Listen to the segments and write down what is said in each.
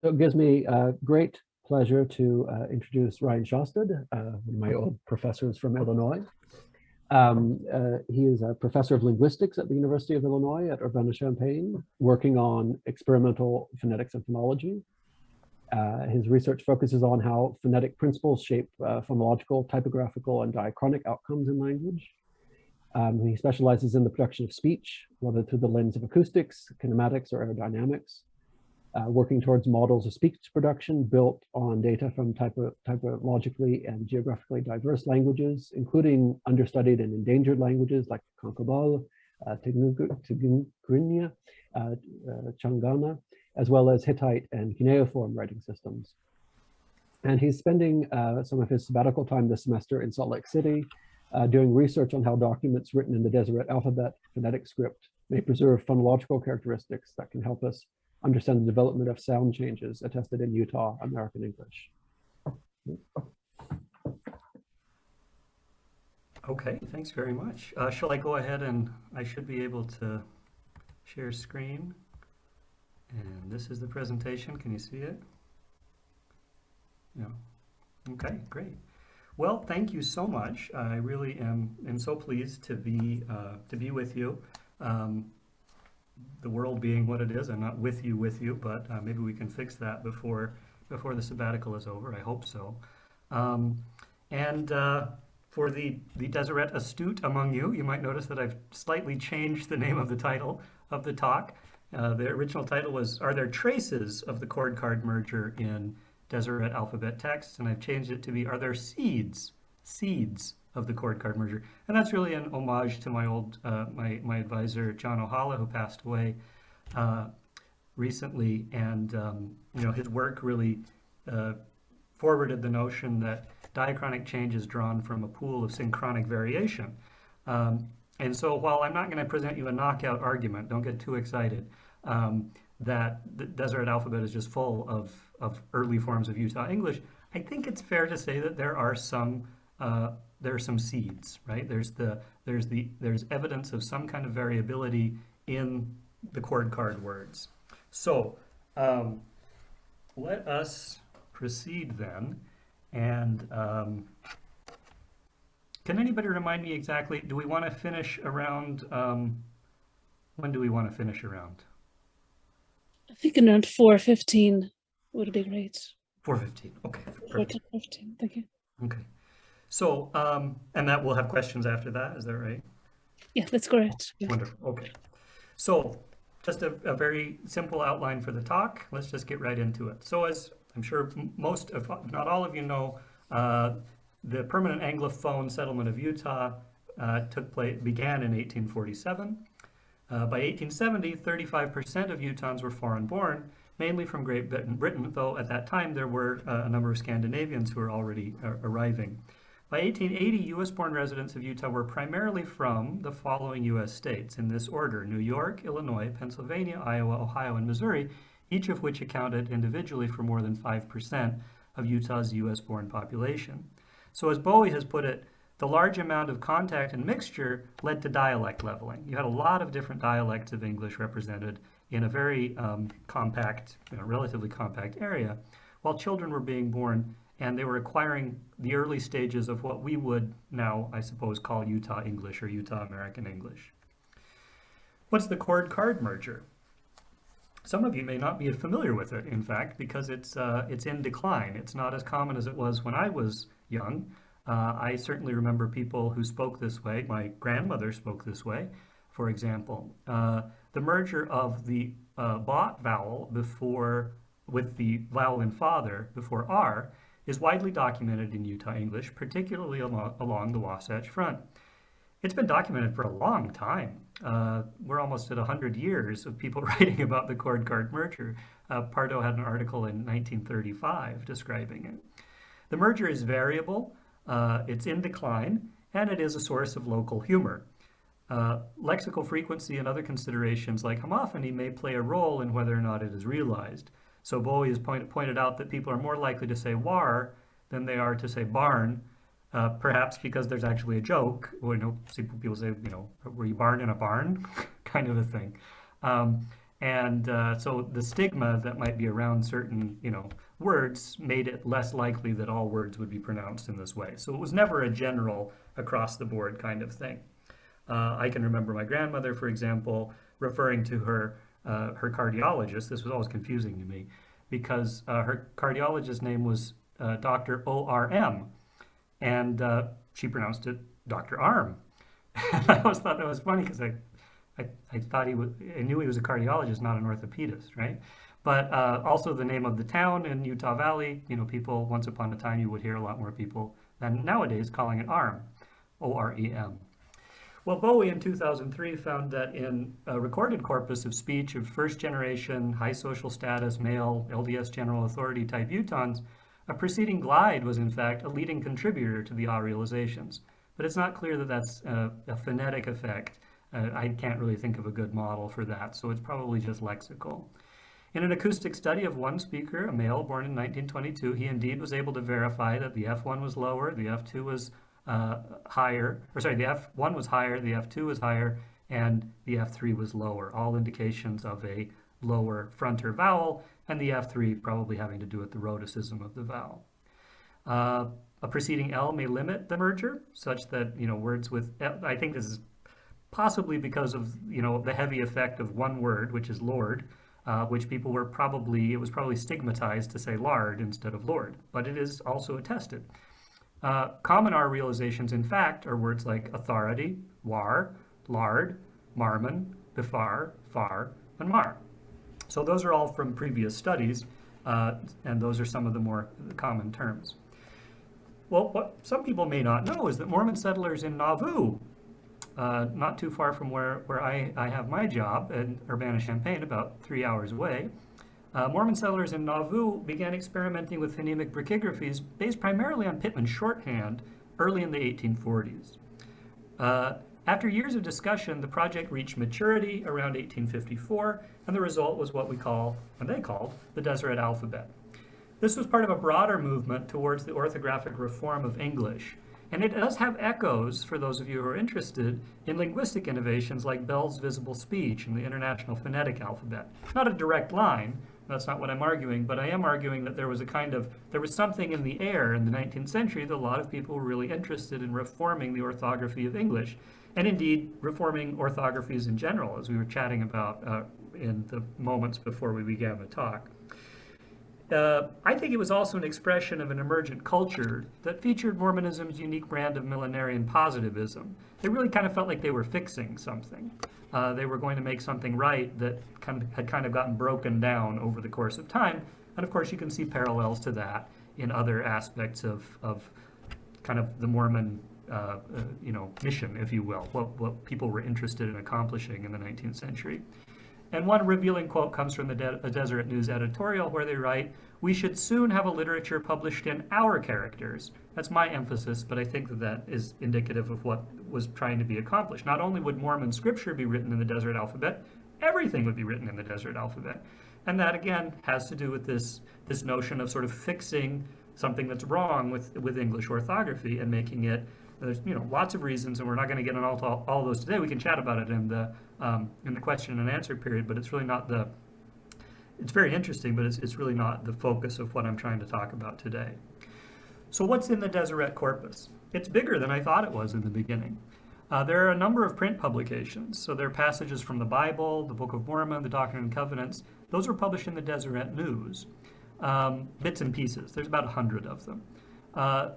So it gives me great pleasure to introduce Ryan Shosted, one of my old professors from Illinois. He is a professor of linguistics at the University of Illinois at Urbana-Champaign, working on experimental phonetics and phonology. His research focuses on how phonetic principles shape phonological, typographical, and diachronic outcomes in language. He specializes in the production of speech, whether through the lens of acoustics, kinematics, or aerodynamics. Working towards models of speech production built on data from typologically and geographically diverse languages, including understudied and endangered languages like Kankabal, Tigrinya, Changana, as well as Hittite and cuneiform writing systems. And he's spending some of his sabbatical time this semester in Salt Lake City, doing research on how documents written in the Deseret Alphabet phonetic script may preserve phonological characteristics that can help us understand the development of sound changes attested in Utah American English. Okay, thanks very much. Shall I go ahead and I should be able to share screen? And this is the presentation. Can you see it? Yeah. Okay, great. Well, thank you so much. I really am so pleased to be with you. The world being what it is, I'm not with you, but maybe we can fix that before the sabbatical is over. I hope so. For the Deseret astute among you, you might notice that I've slightly changed the name of the title of the talk. The original title was, "Are there traces of the chord card merger in Deseret Alphabet texts?" And I've changed it to be, "Are there seeds of the chord card merger?" And that's really an homage to my old my advisor John Ohala, who passed away recently, and his work really forwarded the notion that diachronic change is drawn from a pool of synchronic variation. And so while I'm not going to present you a knockout argument, don't get too excited, that the Deseret Alphabet is just full of early forms of Utah English, I think it's fair to say that there are some seeds, right? There's evidence of some kind of variability in the chord card words. So let us proceed then. And can anybody remind me exactly, do we want to finish around, when do we want to finish around? I think around 4:15 would be great. 4:15, okay. 4:15, thank you. Okay. So, and that we'll have questions after that, is that right? Yeah, that's correct. Yeah. Wonderful, okay. So, just a very simple outline for the talk. Let's just get right into it. So, as I'm sure most, if not all of you know, the permanent Anglophone settlement of Utah began in 1847. By 1870, 35% of Utahns were foreign-born, mainly from Great Britain, though at that time there were a number of Scandinavians who were already arriving. By 1880, U.S.-born residents of Utah were primarily from the following U.S. states, in this order: New York, Illinois, Pennsylvania, Iowa, Ohio, and Missouri, each of which accounted individually for more than 5% of Utah's U.S.-born population. So as Bowie has put it, the large amount of contact and mixture led to dialect leveling. You had a lot of different dialects of English represented in a very compact, relatively compact area, while children were being born and they were acquiring the early stages of what we would now, I suppose, call Utah English or Utah American English. What's the chord card merger? Some of you may not be familiar with it, in fact, because it's in decline. It's not as common as it was when I was young. I certainly remember people who spoke this way. My grandmother spoke this way, for example. The merger of the bot vowel with the vowel in father before R is widely documented in Utah English, particularly along the Wasatch Front. It's been documented for a long time. We're almost at 100 years of people writing about the chord card merger. Pardo had an article in 1935 describing it. The merger is variable, it's in decline, and it is a source of local humor. Lexical frequency and other considerations like homophony may play a role in whether or not it is realized. So Bowie has pointed out that people are more likely to say war than they are to say barn, perhaps because there's actually a joke. People say, were you barn in a barn? kind of a thing. And so the stigma that might be around certain, words made it less likely that all words would be pronounced in this way. So it was never a general across the board kind of thing. I can remember my grandmother, for example, referring to her cardiologist. This was always confusing to me because her cardiologist's name was Dr. O.R.M. and she pronounced it Dr. Arm. And I always thought that was funny because I thought I knew he was a cardiologist, not an orthopedist, right? But also the name of the town in Utah Valley, people, once upon a time, you would hear a lot more people than nowadays calling it ARM, O-R-E-M. Well, Bowie in 2003 found that in a recorded corpus of speech of first generation, high social status, male, LDS general authority type Utahns, a preceding glide was in fact a leading contributor to the ah realizations. But it's not clear that that's a phonetic effect. I can't really think of a good model for that, so it's probably just lexical. In an acoustic study of one speaker, a male born in 1922, he indeed was able to verify that the F1 was lower, the F2 was higher, or sorry, the F1 was higher, the F2 was higher, and the F3 was lower, all indications of a lower fronter vowel, and the F3 probably having to do with the rhoticism of the vowel. A preceding L may limit the merger, such that, words with, I think this is possibly because of, the heavy effect of one word, which is Lord, which people were it was probably stigmatized to say lard instead of Lord, but it is also attested. Common R realizations, in fact, are words like authority, war, lard, marmon, befar, far, and mar. So those are all from previous studies, and those are some of the more common terms. Well, what some people may not know is that Mormon settlers in Nauvoo, not too far from where I have my job in Urbana-Champaign, about 3 hours away, Mormon settlers in Nauvoo began experimenting with phonemic brachygraphies based primarily on Pitman shorthand early in the 1840s. After years of discussion, the project reached maturity around 1854, and the result was what they called, the Deseret Alphabet. This was part of a broader movement towards the orthographic reform of English, and it does have echoes, for those of you who are interested, in linguistic innovations like Bell's visible speech and the International Phonetic Alphabet. Not a direct line, that's not what I'm arguing, but I am arguing that there was something in the air in the 19th century that a lot of people were really interested in reforming the orthography of English, and indeed reforming orthographies in general, as we were chatting about in the moments before we began the talk. I think it was also an expression of an emergent culture that featured Mormonism's unique brand of millenarian positivism. They really kind of felt like they were fixing something. They were going to make something right that had kind of gotten broken down over the course of time. And of course, you can see parallels to that in other aspects of kind of the Mormon mission, if you will, what people were interested in accomplishing in the 19th century. And one revealing quote comes from the Deseret News editorial where they write, "We should soon have a literature published in our characters." That's my emphasis, but I think that is indicative of what was trying to be accomplished. Not only would Mormon scripture be written in the Deseret Alphabet, everything would be written in the Deseret Alphabet. And that, again, has to do with this notion of sort of fixing something that's wrong with English orthography and making it. There's lots of reasons, and we're not going to get into all those today. We can chat about it in the question and answer period, but it's really not it's very interesting, but it's really not the focus of what I'm trying to talk about today. So what's in the Deseret corpus? It's bigger than I thought it was in the beginning. There are a number of print publications. So there are passages from the Bible, the Book of Mormon, the Doctrine and Covenants. Those were published in the Deseret News, bits and pieces. There's about 100 of them.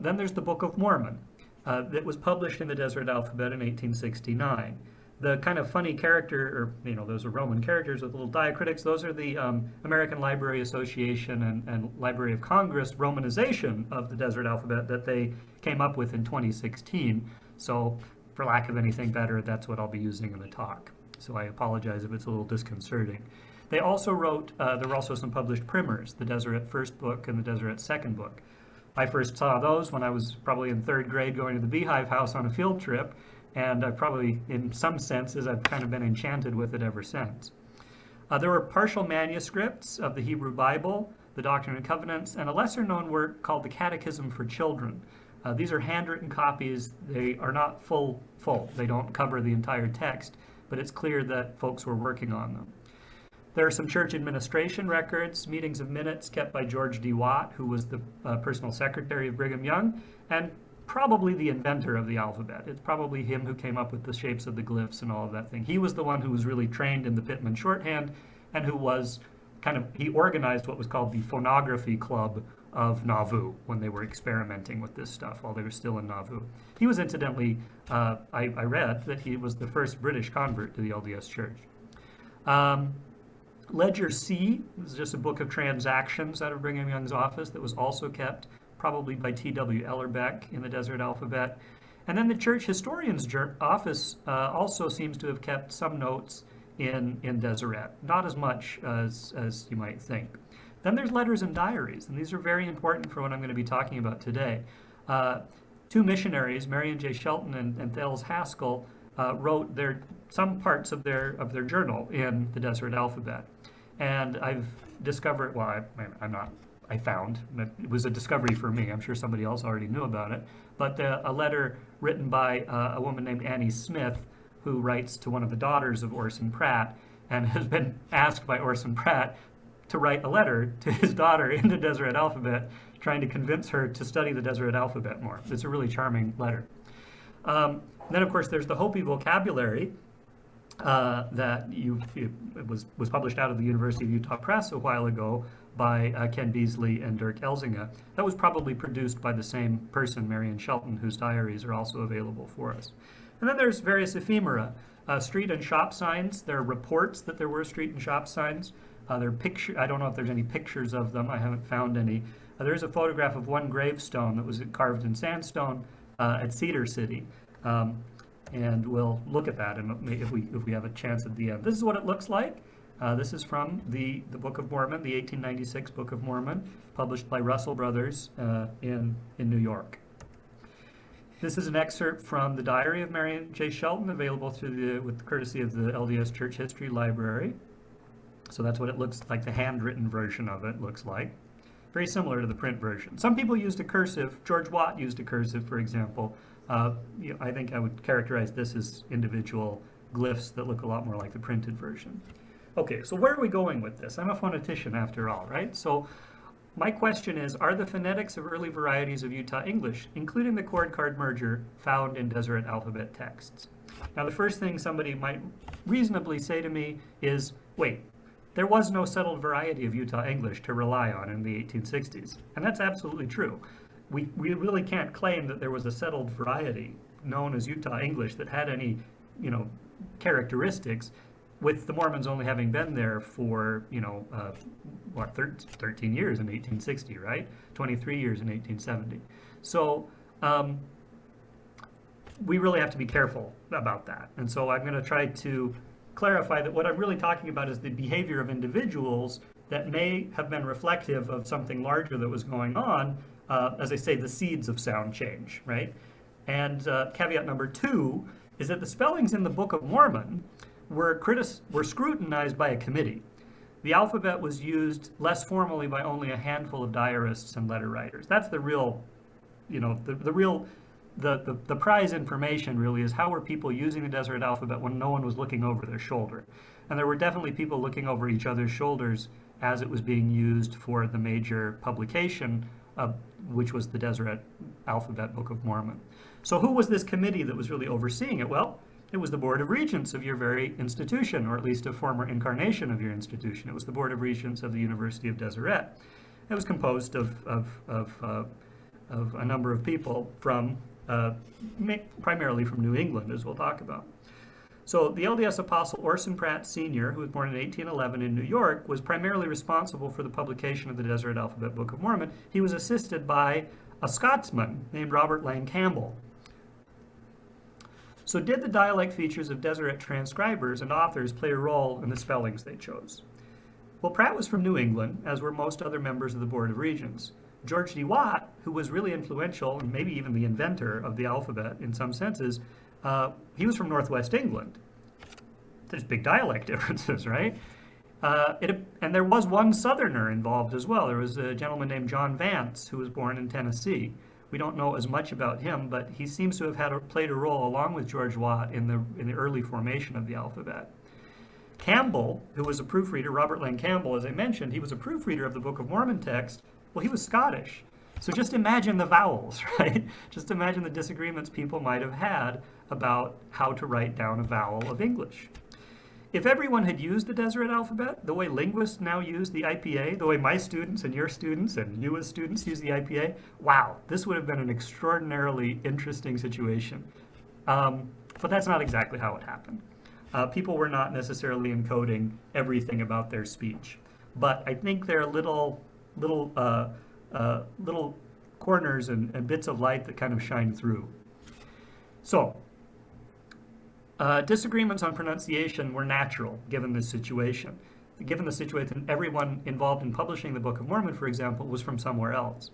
Then there's the Book of Mormon. That was published in the Deseret Alphabet in 1869. The kind of funny character, or those are Roman characters with little diacritics, those are the American Library Association and Library of Congress romanization of the Deseret Alphabet that they came up with in 2016. So for lack of anything better, that's what I'll be using in the talk. So I apologize if it's a little disconcerting. They also wrote, there were also some published primers, the Deseret First Book and the Deseret Second Book. I first saw those when I was probably in 3rd grade going to the Beehive House on a field trip, and I probably, in some senses, I've kind of been enchanted with it ever since. There were partial manuscripts of the Hebrew Bible, the Doctrine and Covenants, and a lesser-known work called the Catechism for Children. These are handwritten copies. They are not full. They don't cover the entire text, but it's clear that folks were working on them. There are some church administration records, meetings of minutes kept by George D. Watt, who was the personal secretary of Brigham Young, and probably the inventor of the alphabet. It's probably him who came up with the shapes of the glyphs and all of that thing. He was the one who was really trained in the Pitman shorthand and who was he organized what was called the Phonography Club of Nauvoo when they were experimenting with this stuff while they were still in Nauvoo. He was incidentally, I read that he was the first British convert to the LDS Church. Ledger C is just a book of transactions out of Brigham Young's office that was also kept, probably by T.W. Ellerbeck in the Deseret Alphabet. And then the church historian's office also seems to have kept some notes in Deseret, not as much as you might think. Then there's letters and diaries, and these are very important for what I'm going to be talking about today. Two missionaries, Marion J. Shelton and Thales Haskell, wrote some parts of their journal in the Deseret Alphabet. And I've discovered, well, I found, it was a discovery for me, I'm sure somebody else already knew about it, but a letter written by a woman named Annie Smith, who writes to one of the daughters of Orson Pratt, and has been asked by Orson Pratt to write a letter to his daughter in the Deseret Alphabet, trying to convince her to study the Deseret Alphabet more. It's a really charming letter. Then, of course, there's the Hopi vocabulary that was published out of the University of Utah Press a while ago by Ken Beasley and Dirk Elzinga. That was probably produced by the same person, Marion Shelton, whose diaries are also available for us. And then there's various ephemera, street and shop signs. There are reports that there were street and shop signs. There are I don't know if there's any pictures of them. I haven't found any. There is a photograph of one gravestone that was carved in sandstone at Cedar City. And we'll look at that if we have a chance at the end. This is what it looks like. This is from the Book of Mormon, the 1896 Book of Mormon, published by Russell Brothers in New York. This is an excerpt from the Diary of Marion J. Shelton, available with the courtesy of the LDS Church History Library. So that's what it looks like, the handwritten version of it looks like. Very similar to the print version. Some people used a cursive. George Watt used a cursive, for example. I think I would characterize this as individual glyphs that look a lot more like the printed version. Okay, so where are we going with this? I'm a phonetician after all, right? So my question is, are the phonetics of early varieties of Utah English, including the chord card merger, found in Deseret Alphabet texts? Now, the first thing somebody might reasonably say to me is, wait, there was no settled variety of Utah English to rely on in the 1860s. And that's absolutely true. We really can't claim that there was a settled variety known as Utah English that had any, characteristics, with the Mormons only having been there for, 13 years in 1860, right? 23 years in 1870. So we really have to be careful about that. And so I'm going to try to clarify that what I'm really talking about is the behavior of individuals that may have been reflective of something larger that was going on, as I say, the seeds of sound change, right? And caveat number 2 is that the spellings in the Book of Mormon were scrutinized by a committee. The alphabet was used less formally by only a handful of diarists and letter writers. That's the real, the prize information really is how were people using the Deseret Alphabet when no one was looking over their shoulder. And there were definitely people looking over each other's shoulders as it was being used for the major publication, which was the Deseret Alphabet Book of Mormon. So who was this committee that was really overseeing it? Well, it was the Board of Regents of your very institution, or at least a former incarnation of your institution. It was the Board of Regents of the University of Deseret. It was composed of a number of people from, primarily from New England, as we'll talk about. So the LDS Apostle Orson Pratt Sr., who was born in 1811 in New York, was primarily responsible for the publication of the Deseret Alphabet Book of Mormon. He was assisted by a Scotsman named Robert Lang Campbell. So did the dialect features of Deseret transcribers and authors play a role in the spellings they chose? Well, Pratt was from New England, as were most other members of the Board of Regents. George D. Watt, who was really influential, and maybe even the inventor of the alphabet in some senses, he was from Northwest England. There's big dialect differences, right? And there was one Southerner involved as well. There was a gentleman named John Vance, who was born in Tennessee. We don't know as much about him, but he seems to have played a role along with George Watt in the early formation of the alphabet. Campbell, who was a proofreader, Robert Lang Campbell, as I mentioned, he was a proofreader of the Book of Mormon text. Well, he was Scottish. So just imagine the vowels, right? Just imagine the disagreements people might have had about how to write down a vowel of English. If everyone had used the Deseret Alphabet, the way linguists now use the IPA, the way my students and your students and you as students use the IPA, wow, this would have been an extraordinarily interesting situation. But that's not exactly how it happened. People were not necessarily encoding everything about their speech. But I think there are little corners and bits of light that kind of shine through. So, disagreements on pronunciation were natural given this situation. Given the situation, everyone involved in publishing the Book of Mormon, for example, was from somewhere else.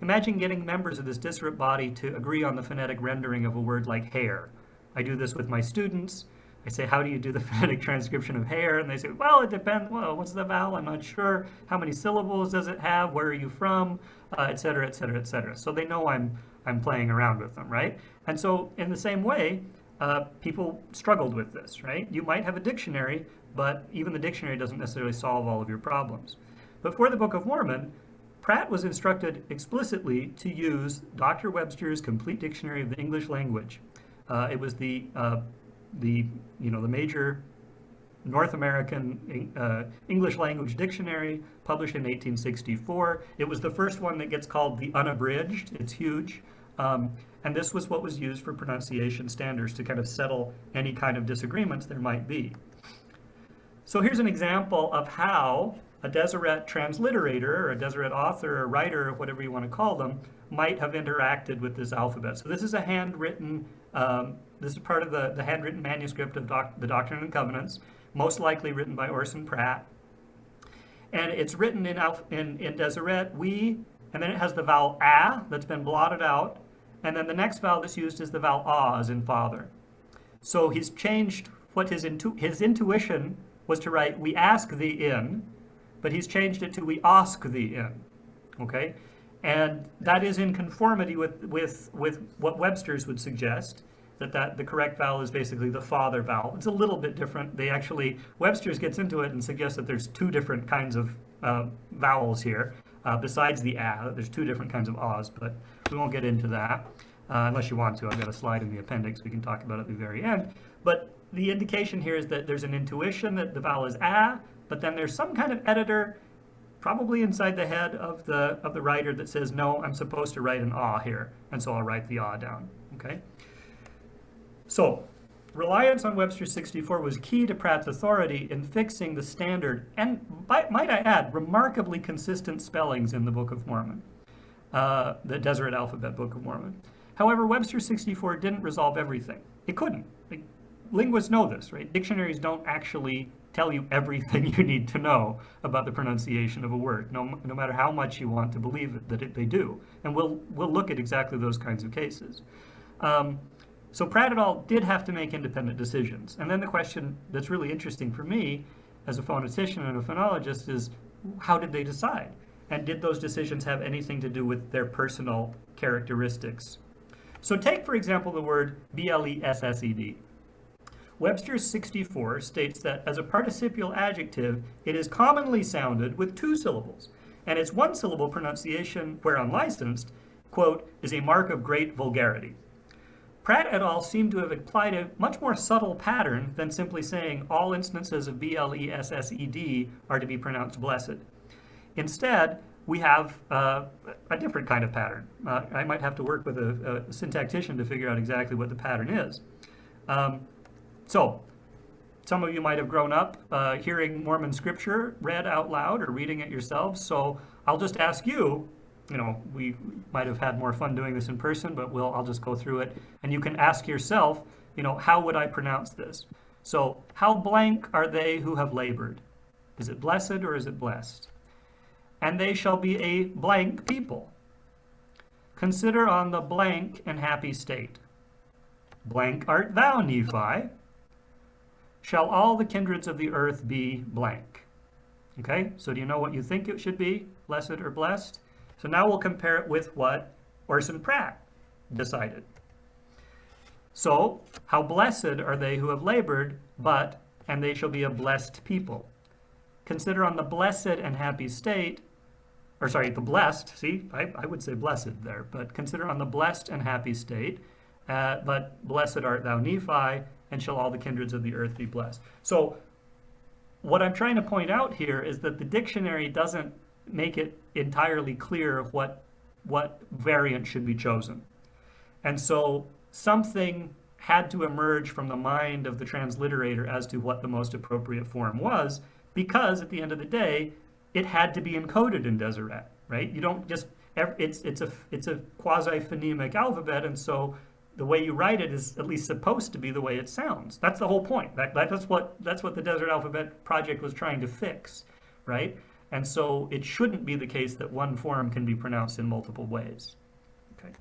Imagine getting members of this disparate body to agree on the phonetic rendering of a word like hair. I do this with my students. I say, how do you do the phonetic transcription of hair? And they say, well, it depends. Well, what's the vowel? I'm not sure. How many syllables does it have? Where are you from? Et cetera, et cetera, et cetera. So they know I'm playing around with them, right? And so in the same way, people struggled with this, right? You might have a dictionary, but even the dictionary doesn't necessarily solve all of your problems. But for the Book of Mormon, Pratt was instructed explicitly to use Dr. Webster's Complete Dictionary of the English Language. It was the major North American English language dictionary, published in 1864. It was the first one that gets called the Unabridged. It's huge. And this was what was used for pronunciation standards to kind of settle any kind of disagreements there might be. So here's an example of how a Deseret transliterator, or a Deseret author, or writer, or whatever you want to call them, might have interacted with this alphabet. So this is a handwritten, this is part of the handwritten manuscript of the Doctrine and Covenants, most likely written by Orson Pratt. And it's written in Deseret, and then it has the vowel a that's been blotted out, and then the next vowel that's used is the vowel a, as in father. So he's changed what his intuition was to write, we ask thee in, but he's changed it to we ask thee in, okay? And that is in conformity with what Webster's would suggest, that the correct vowel is basically the father vowel. It's a little bit different. Webster's gets into it and suggests that there's two different kinds of vowels here. Besides the a, there's two different kinds of ahs, but we won't get into that unless you want to. I've got a slide in the appendix. We can talk about it at the very end. But the indication here is that there's an intuition that the vowel is a, but then there's some kind of editor, probably inside the head of the writer, that says, no, I'm supposed to write an ah here, and so I'll write the ah down, okay? So, reliance on Webster's 64 was key to Pratt's authority in fixing the standard, and might I add, remarkably consistent spellings in the Book of Mormon, the Deseret Alphabet Book of Mormon. However, Webster's 64 didn't resolve everything. It couldn't. Linguists know this, right? Dictionaries don't actually tell you everything you need to know about the pronunciation of a word, no matter how much you want to believe they do. And we'll look at exactly those kinds of cases. So Pratt et al. Did have to make independent decisions. And then the question that's really interesting for me as a phonetician and a phonologist is, how did they decide? And did those decisions have anything to do with their personal characteristics? So take, for example, the word blessed. Webster's 64 states that as a participial adjective, it is commonly sounded with two syllables, and its one-syllable pronunciation, where unlicensed, quote, is a mark of great vulgarity. Pratt et al. Seem to have applied a much more subtle pattern than simply saying all instances of blessed are to be pronounced blessed. Instead, we have a different kind of pattern. I might have to work with a syntactician to figure out exactly what the pattern is. So, some of you might have grown up hearing Mormon scripture read out loud or reading it yourselves, so I'll just ask you, we might have had more fun doing this in person, but I'll just go through it, and you can ask yourself, how would I pronounce this? So, how blank are they who have labored? Is it blessed or is it blessed? And they shall be a blank people. Consider on the blank and happy state. Blank art thou, Nephi. Shall all the kindreds of the earth be blank? Okay, so do you know what you think it should be, blessed or blessed? So now we'll compare it with what Orson Pratt decided. So, how blessed are they who have labored, but and they shall be a blessed people. Consider on the blessed and happy state, or sorry, the blessed, see, I would say blessed there, but consider on the blessed and happy state, but blessed art thou, Nephi, and shall all the kindreds of the earth be blessed. So what I'm trying to point out here is that the dictionary doesn't make it entirely clear what variant should be chosen. And so something had to emerge from the mind of the transliterator as to what the most appropriate form was, because at the end of the day, it had to be encoded in Deseret, right? You don't just, it's a quasi-phonemic alphabet, and so the way you write it is at least supposed to be the way it sounds. That's the whole point. That's what the Deseret Alphabet project was trying to fix, right? And so it shouldn't be the case that one form can be pronounced in multiple ways. Okay.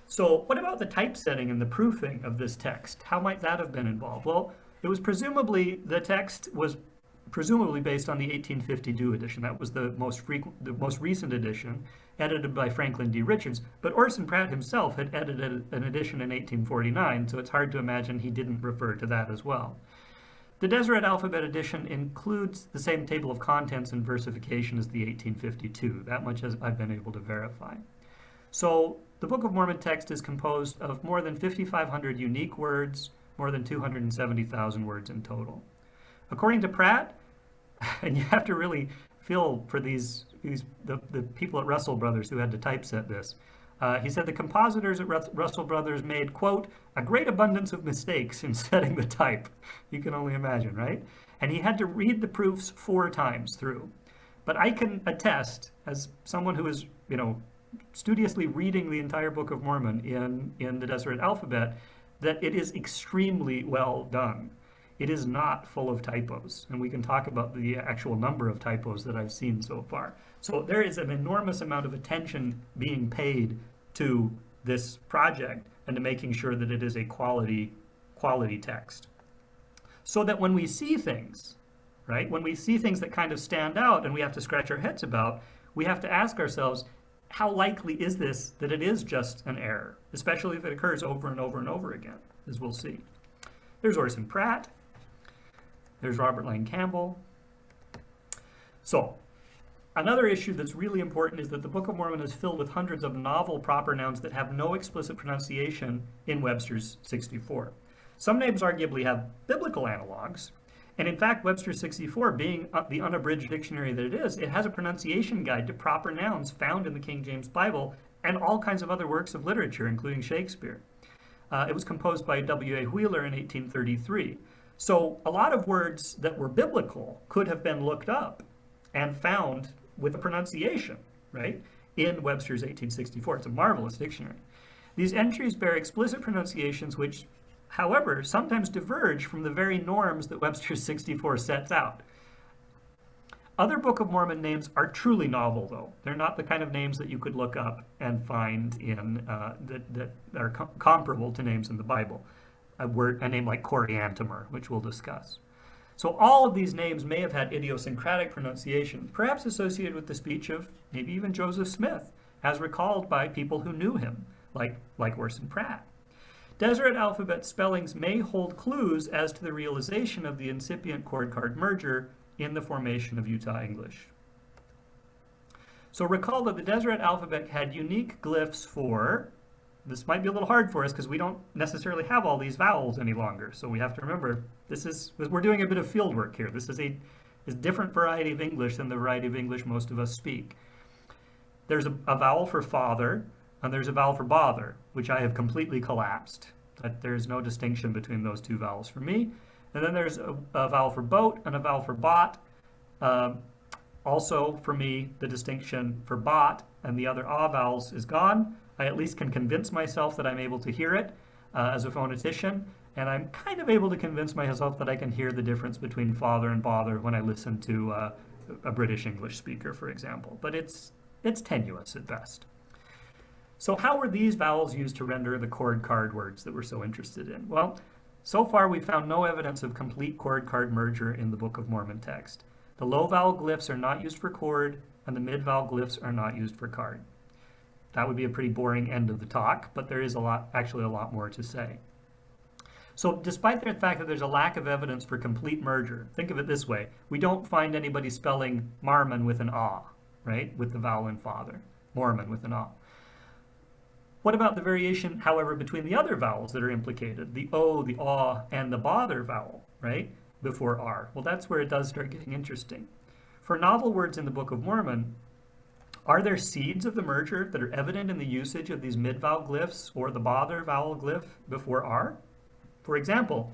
So what about the typesetting and the proofing of this text? How might that have been involved? Well, it was the text was presumably based on the 1852 edition. That was the most recent edition, edited by Franklin D. Richards. But Orson Pratt himself had edited an edition in 1849, so it's hard to imagine he didn't refer to that as well. The Deseret Alphabet edition includes the same table of contents and versification as the 1852. That much as I've been able to verify. So the Book of Mormon text is composed of more than 5,500 unique words, more than 270,000 words in total. According to Pratt, and you have to really feel for the people at Russell Brothers who had to typeset this. He said the compositors at Russell Brothers made, quote, a great abundance of mistakes in setting the type. You can only imagine, right? And he had to read the proofs 4 times through. But I can attest, as someone who is, studiously reading the entire Book of Mormon in the Deseret Alphabet, that it is extremely well done. It is not full of typos, and we can talk about the actual number of typos that I've seen so far. So there is an enormous amount of attention being paid to this project and to making sure that it is a quality text. So that when we see things, right, when we see things that kind of stand out and we have to scratch our heads about, we have to ask ourselves, how likely is this that it is just an error, especially if it occurs over and over and over again, as we'll see. There's Orson Pratt. There's Robert Lane Campbell. So, another issue that's really important is that the Book of Mormon is filled with hundreds of novel proper nouns that have no explicit pronunciation in Webster's 64. Some names arguably have biblical analogs, and in fact, Webster's 64, being the unabridged dictionary that it is, it has a pronunciation guide to proper nouns found in the King James Bible and all kinds of other works of literature, including Shakespeare. It was composed by W.A. Wheeler in 1833. So a lot of words that were biblical could have been looked up and found with a pronunciation, right, in Webster's 1864. It's a marvelous dictionary. These entries bear explicit pronunciations which, however, sometimes diverge from the very norms that Webster's 64 sets out. Other Book of Mormon names are truly novel, though. They're not the kind of names that you could look up and find in that are comparable to names in the Bible. A name like Coriantomer, which we'll discuss. So all of these names may have had idiosyncratic pronunciation, perhaps associated with the speech of maybe even Joseph Smith, as recalled by people who knew him, like Orson Pratt. Deseret Alphabet spellings may hold clues as to the realization of the incipient chord card merger in the formation of Utah English. So recall that the Deseret Alphabet had unique glyphs for, this might be a little hard for us because we don't necessarily have all these vowels any longer. So we have to remember, we're doing a bit of field work here. This is a different variety of English than the variety of English most of us speak. There's a vowel for father, and there's a vowel for bother, which I have completely collapsed. There's no distinction between those two vowels for me. And then there's a vowel for boat and a vowel for bot. Also, for me, the distinction for bot and the other ah vowels is gone. I at least can convince myself that I'm able to hear it as a phonetician, and I'm kind of able to convince myself that I can hear the difference between father and bother when I listen to a British English speaker, for example. But it's tenuous at best. So how were these vowels used to render the chord card words that we're so interested in? Well, so far we've found no evidence of complete chord card merger in the Book of Mormon text. The low vowel glyphs are not used for chord, and the mid vowel glyphs are not used for card. That would be a pretty boring end of the talk, but there is actually a lot more to say. So despite the fact that there's a lack of evidence for complete merger, think of it this way. We don't find anybody spelling Marmon with an ah, right? With the vowel in father. Mormon with an ah. What about the variation, however, between the other vowels that are implicated? The O, the aw, and the bother vowel, right? Before R. Well, that's where it does start getting interesting. For novel words in the Book of Mormon, are there seeds of the merger that are evident in the usage of these mid-vowel glyphs or the bother vowel glyph before R? For example,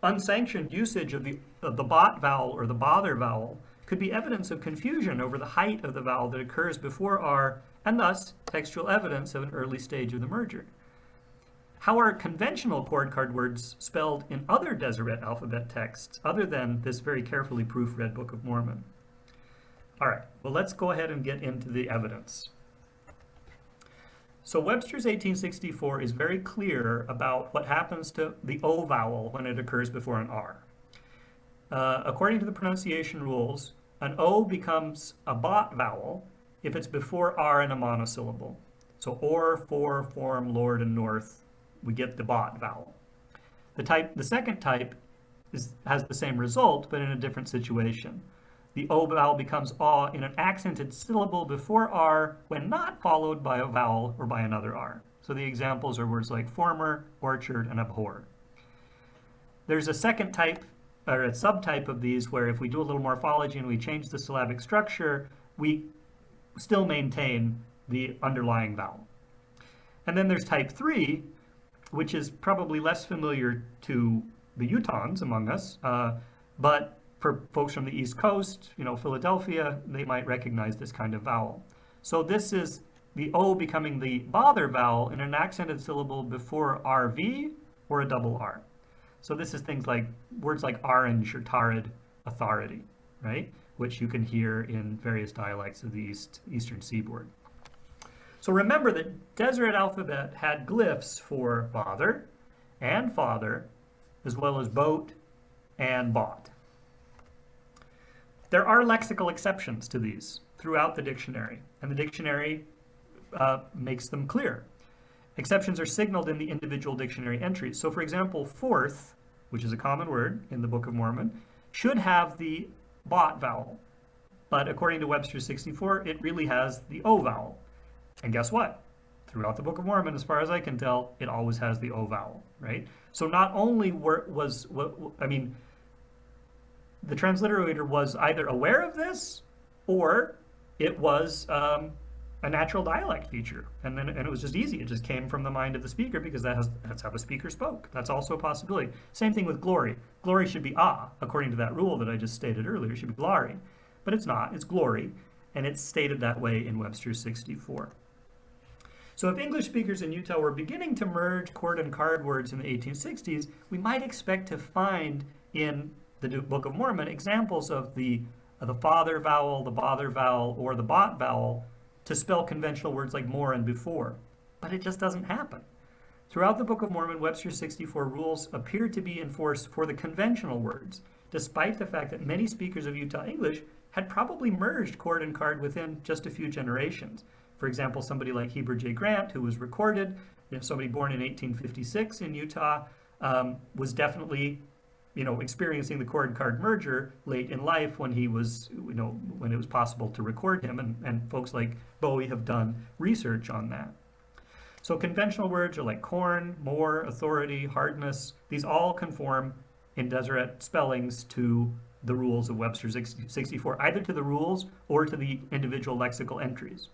unsanctioned usage of the bot vowel or the bother vowel could be evidence of confusion over the height of the vowel that occurs before R, and thus textual evidence of an early stage of the merger. How are conventional chord card words spelled in other Deseret Alphabet texts other than this very carefully proofread Book of Mormon? All right, well, let's go ahead and get into the evidence. So Webster's 1864 is very clear about what happens to the O vowel when it occurs before an R. According to the pronunciation rules, an O becomes a bot vowel if it's before R in a monosyllable. So or, for, form, lord, and north, we get the bot vowel. The second type has the same result, but in a different situation. The O vowel becomes aw in an accented syllable before R when not followed by a vowel or by another R. So the examples are words like former, orchard, and abhor. There's a second type, or a subtype of these, where if we do a little morphology and we change the syllabic structure, we still maintain the underlying vowel. And then there's type 3, which is probably less familiar to the Utahns among us, but for folks from the East Coast, Philadelphia, they might recognize this kind of vowel. So this is the O becoming the bother vowel in an accented syllable before RV or a double R. So this is things like words like orange or tarid, authority, right? Which you can hear in various dialects of the eastern seaboard. So remember that Deseret Alphabet had glyphs for bother and father, as well as boat and bought. There are lexical exceptions to these throughout the dictionary, and the dictionary makes them clear. Exceptions are signaled in the individual dictionary entries. So for example, fourth, which is a common word in the Book of Mormon, should have the bot vowel. But according to Webster's 64, it really has the O vowel. And guess what? Throughout the Book of Mormon, as far as I can tell, it always has the O vowel, right? So not only the transliterator was either aware of this, or it was a natural dialect feature, and it was just easy. It just came from the mind of the speaker because that's how the speaker spoke. That's also a possibility. Same thing with glory. Glory should be according to that rule that I just stated earlier. It should be glory, but it's not. It's glory, and it's stated that way in Webster's 64. So if English speakers in Utah were beginning to merge chord and card words in the 1860s, we might expect to find in the Book of Mormon examples of the father vowel, the bother vowel, or the bot vowel to spell conventional words like more and before. But it just doesn't happen. Throughout the Book of Mormon, Webster's 64 rules appear to be enforced for the conventional words, despite the fact that many speakers of Utah English had probably merged chord and card within just a few generations. For example, somebody like Heber J. Grant, who was recorded, somebody born in 1856 in Utah, was definitely experiencing the chord card merger late in life when he was, when it was possible to record him, and folks like Bowie have done research on that. So conventional words are like corn, more, authority, hardness. These all conform in Deseret spellings to the rules of Webster's 64, either to the rules or to the individual lexical entries.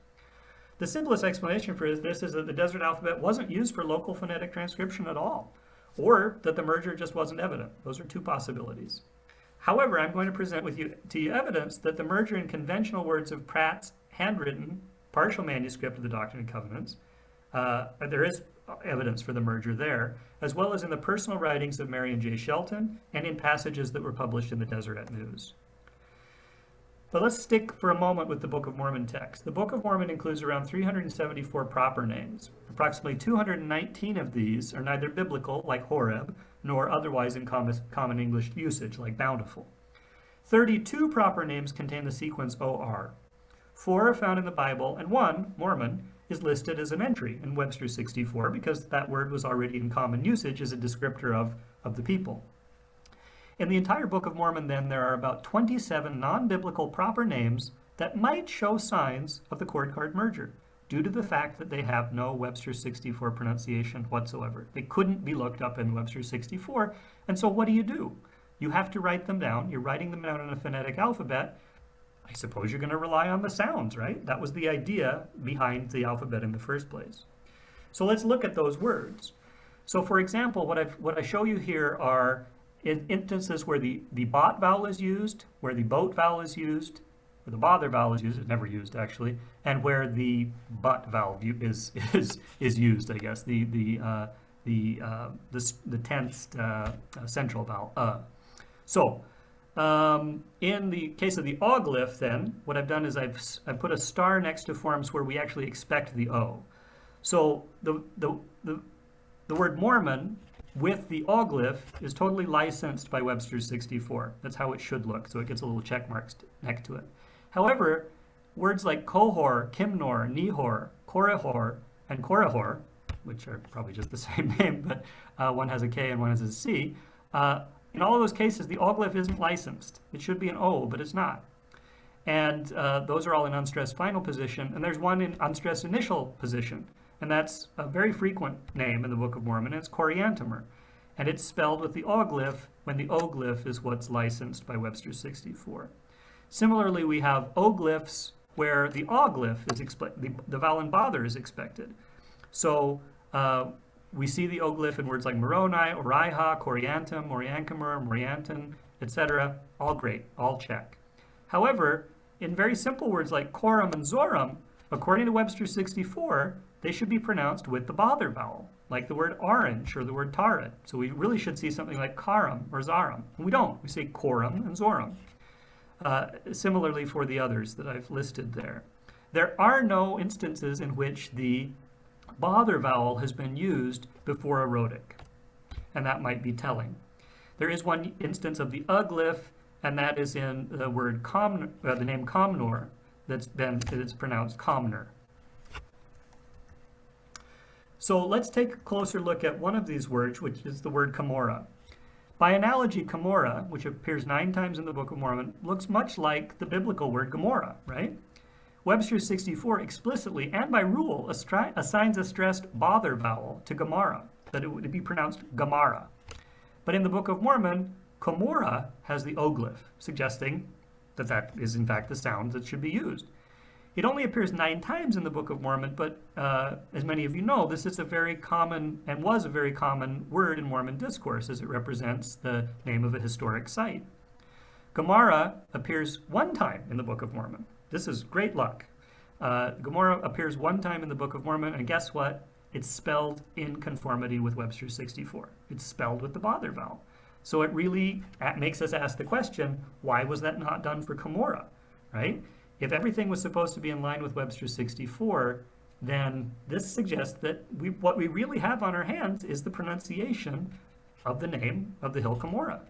The simplest explanation for this is that the Deseret Alphabet wasn't used for local phonetic transcription at all, or that the merger just wasn't evident. Those are two possibilities. However, I'm going to present to you evidence that the merger in conventional words of Pratt's handwritten partial manuscript of the Doctrine and Covenants, there is evidence for the merger there, as well as in the personal writings of Marion J. Shelton and in passages that were published in the Deseret News. But let's stick for a moment with the Book of Mormon text. The Book of Mormon includes around 374 proper names. Approximately 219 of these are neither biblical, like Horeb, nor otherwise in common English usage, like bountiful. 32 proper names contain the sequence OR. 4 are found in the Bible, and 1, Mormon, is listed as an entry in Webster 64 because that word was already in common usage as a descriptor of the people. In the entire Book of Mormon, then, there are about 27 non-biblical proper names that might show signs of the chord card merger due to the fact that they have no Webster 64 pronunciation whatsoever. They couldn't be looked up in Webster 64, and so what do? You have to write them down. You're writing them down in a phonetic alphabet. I suppose you're going to rely on the sounds, right? That was the idea behind the alphabet in the first place. So let's look at those words. So for example, what I show you here are in instances where the bot vowel is used, where the boat vowel is used, where the bother vowel is used, it's never used actually, and where the but vowel is used, I guess, the tensed central vowel. So in the case of the O glyph, then what I've done is I've put a star next to forms where we actually expect the O. So the word Mormon with the O glyph is totally licensed by Webster 64. That's how it should look. So it gets a little check marks next to it. However, words like Kohor, Kimnor, Nehor, Korihor, and Korihor, which are probably just the same name, but one has a K and one has a C, in all of those cases, the O glyph isn't licensed. It should be an O, but it's not. And those are all in unstressed final position, and there's one in unstressed initial position. And that's a very frequent name in the Book of Mormon. It's Coriantomer. And it's spelled with the O glyph when the O glyph is what's licensed by Webster 64. Similarly, we have O glyphs where the O glyph is the vowel and bother is expected. So we see the O glyph in words like Moroni, Oriha, Coriantum, Moriancomer, Morianton, etc. All great, all check. However, in very simple words like Coram and Zoram, according to Webster 64, they should be pronounced with the bother vowel, like the word orange or the word tarit. So we really should see something like karam or zaram. And we don't. We say koram and zoram. Similarly for the others that I've listed there. There are no instances in which the bother vowel has been used before a rhotic, and that might be telling. There is one instance of the glyph, and that is in the word the name Comnor, that's pronounced Comner. So let's take a closer look at one of these words, which is the word Cumorah. By analogy, Cumorah, which appears 9 times in the Book of Mormon, looks much like the biblical word Gomorrah, right? Webster 64 explicitly and by rule assigns a stressed bother vowel to Gomorrah, that it would be pronounced Gomorrah. But in the Book of Mormon, Cumorah has the O glyph, suggesting that that is in fact the sound that should be used. It only appears 9 times in the Book of Mormon, but as many of you know, this is a very common and was a very common word in Mormon discourse as it represents the name of a historic site. Gomorrah appears 1 time in the Book of Mormon. This is great luck. Gomorrah appears 1 time in the Book of Mormon, and guess what? It's spelled in conformity with Webster 64. It's spelled with the bother vowel. So it really makes us ask the question, why was that not done for Cumorah, right? If everything was supposed to be in line with Webster 64, then this suggests that what we really have on our hands is the pronunciation of the name of the hill Cumorah.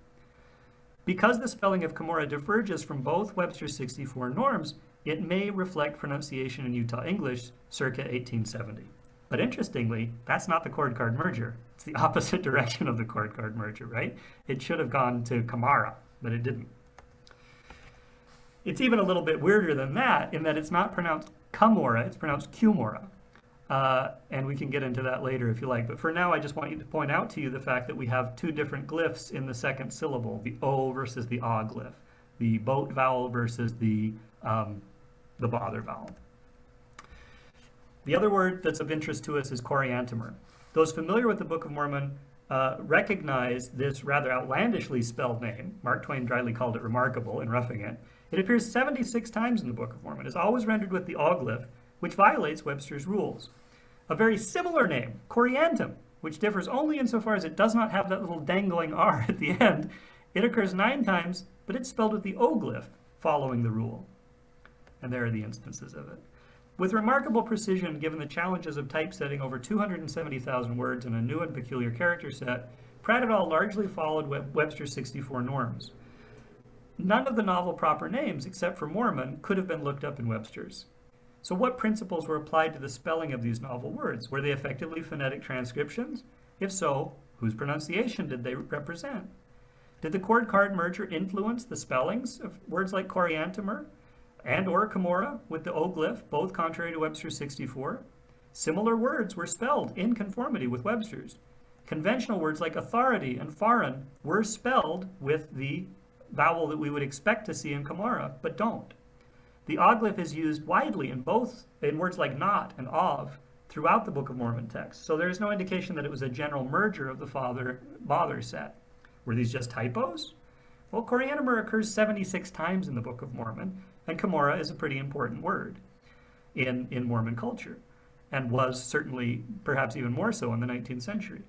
Because the spelling of Cumorah diverges from both Webster 64 norms, it may reflect pronunciation in Utah English circa 1870. But interestingly, that's not the chord card merger. It's the opposite direction of the chord card merger, right? It should have gone to Camara, but it didn't. It's even a little bit weirder than that in that it's not pronounced Cumorah, it's pronounced Cumorah. And we can get into that later if you like. But for now, I just want to point out to you the fact that we have 2 different glyphs in the second syllable, the O versus the A glyph, the boat vowel versus the bother vowel. The other word that's of interest to us is Coriantomer. Those familiar with the Book of Mormon recognize this rather outlandishly spelled name. Mark Twain dryly called it remarkable in Roughing It. It appears 76 times in the Book of Mormon. It's always rendered with the O glyph, which violates Webster's rules. A very similar name, Coriantum, which differs only insofar as it does not have that little dangling R at the end. It occurs 9 times, but it's spelled with the O glyph, following the rule. And there are the instances of it. With remarkable precision, given the challenges of typesetting over 270,000 words in a new and peculiar character set, Pratt et al. Largely followed Webster 64 norms. none of the novel proper names, except for Mormon, could have been looked up in Webster's. So what principles were applied to the spelling of these novel words? Were they effectively phonetic transcriptions? If so, whose pronunciation did they represent? Did the chord card merger influence the spellings of words like Coriantomer and or Cumorah with the O glyph, both contrary to Webster's 64? Similar words were spelled in conformity with Webster's. Conventional words like authority and foreign were spelled with the vowel that we would expect to see in Cumorah, but don't. The O glyph is used widely in words like not and of throughout the Book of Mormon text, so there's no indication that it was a general merger of the father-bother set. Were these just typos? Well, Coriantomer occurs 76 times in the Book of Mormon, and Cumorah is a pretty important word in Mormon culture, and was certainly, perhaps even more so in the 19th century.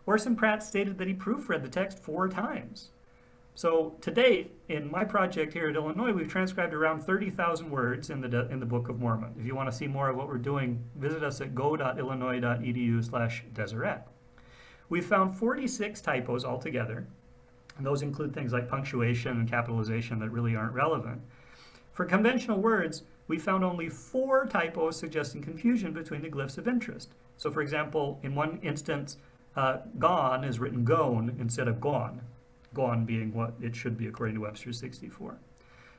Orson Pratt stated that he proofread the text 4 times. So to date, in my project here at Illinois, we've transcribed around 30,000 words in the Book of Mormon. If you want to see more of what we're doing, visit us at go.illinois.edu/Deseret. We've found 46 typos altogether, and those include things like punctuation and capitalization that really aren't relevant. For conventional words, we found only 4 typos suggesting confusion between the glyphs of interest. So for example, in one instance, gone is written gone instead of gone. Gone being what it should be according to Webster's 64.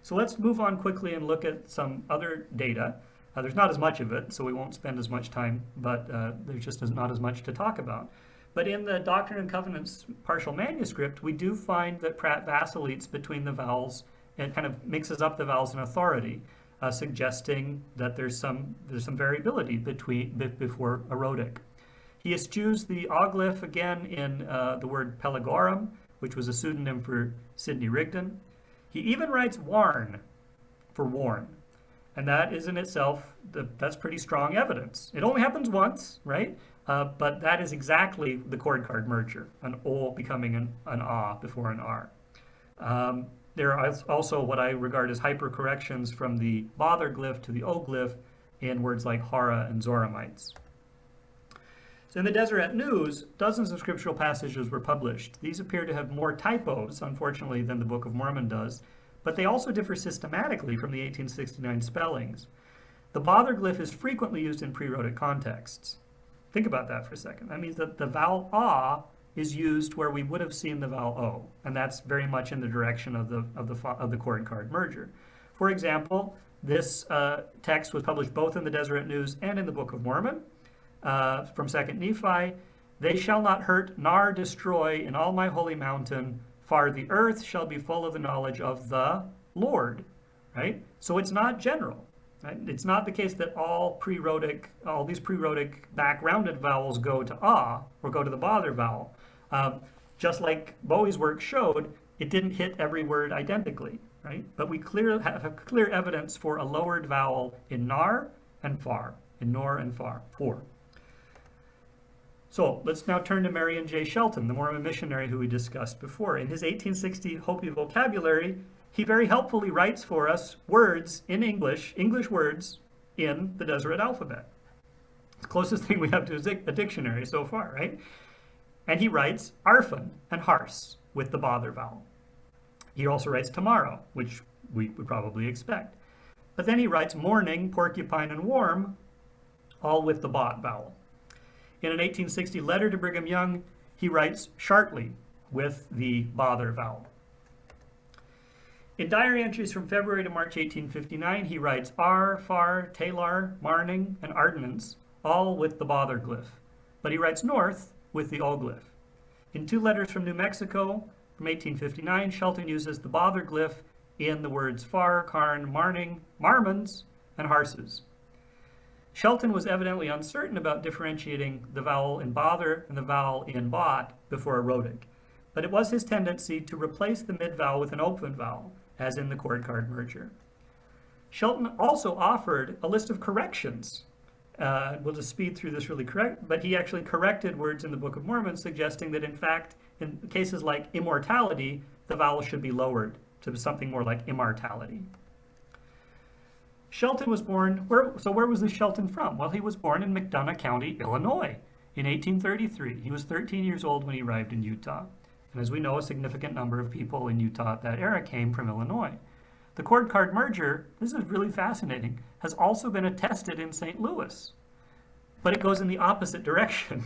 So let's move on quickly and look at some other data. There's not as much of it, so we won't spend as much time, but there's just not as much to talk about. But in the Doctrine and Covenants partial manuscript, we do find that Pratt vacillates between the vowels and kind of mixes up the vowels in authority, suggesting that there's some variability before a rhotic. He eschews the O glyph again in the word pelagorum, which was a pseudonym for Sidney Rigdon. He even writes warn for warn, and that is in itself, that's pretty strong evidence. It only happens once, right? But that is exactly the chord card merger, an O becoming an A before an R. There are also what I regard as hypercorrections from the bother glyph to the O glyph in words like Hara and Zoramites. So in the Deseret News, dozens of scriptural passages were published. These appear to have more typos, unfortunately, than the Book of Mormon does, but they also differ systematically from the 1869 spellings. The bother glyph is frequently used in pre-rhotic contexts. Think about that for a second. That means that the vowel A is used where we would have seen the vowel O, and that's very much in the direction of the chord card merger. For example, this text was published both in the Deseret News and in the Book of Mormon. From 2nd Nephi, they shall not hurt nor destroy in all my holy mountain, for the earth shall be full of the knowledge of the Lord, right? So it's not general, right? It's not the case that all these pre-rhotic back-rounded vowels go to A or go to the bother vowel. Just like Bowie's work showed, it didn't hit every word identically, right? But we have clear evidence for a lowered vowel in nar and far, in nor and far, for. So let's now turn to Marion J. Shelton, the Mormon missionary who we discussed before. In his 1860 Hopi vocabulary, he very helpfully writes for us words in English words in the Deseret Alphabet. It's the closest thing we have to a dictionary so far, right? And he writes arfan and hars with the bother vowel. He also writes tomorrow, which we would probably expect. But then he writes morning, porcupine, and warm, all with the bot vowel. In an 1860 letter to Brigham Young, he writes shartly with the bother vowel. In diary entries from February to March 1859, he writes ar, far, talar, marning, and ardnance, all with the bother glyph. But he writes north with the O glyph. In 2 letters from New Mexico from 1859, Shelton uses the bother glyph in the words far, carn, marning, marmons, and harses. Shelton was evidently uncertain about differentiating the vowel in bother and the vowel in bot before a rhotic, but it was his tendency to replace the mid-vowel with an open vowel, as in the chord card merger. Shelton also offered a list of corrections. We'll just speed through this really quick, but he actually corrected words in the Book of Mormon, suggesting that in fact, in cases like immortality, the vowel should be lowered to something more like immortality. Shelton was born, where was this Shelton from? Well, he was born in McDonough County, Illinois in 1833. He was 13 years old when he arrived in Utah. And as we know, a significant number of people in Utah at that era came from Illinois. The chord card merger, this is really fascinating, has also been attested in St. Louis, but it goes in the opposite direction,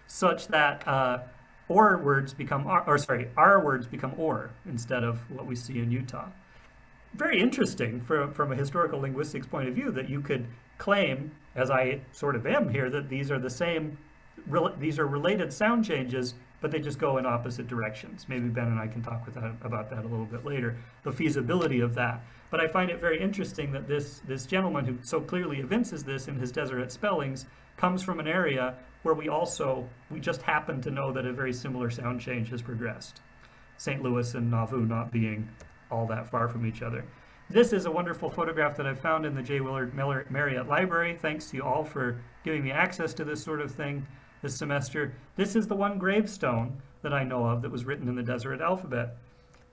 such that our words become or instead of what we see in Utah. Very interesting from a historical linguistics point of view that you could claim, as I sort of am here, that these are the same, these are related sound changes, but they just go in opposite directions. Maybe Ben and I can talk about that a little bit later, the feasibility of that. But I find it very interesting that this gentleman who so clearly evinces this in his Deseret spellings comes from an area where we just happen to know that a very similar sound change has progressed. St. Louis and Nauvoo not being all that far from each other. This is a wonderful photograph that I found in the J. Willard Marriott Library. Thanks to you all for giving me access to this sort of thing this semester. This is the one gravestone that I know of that was written in the Deseret Alphabet.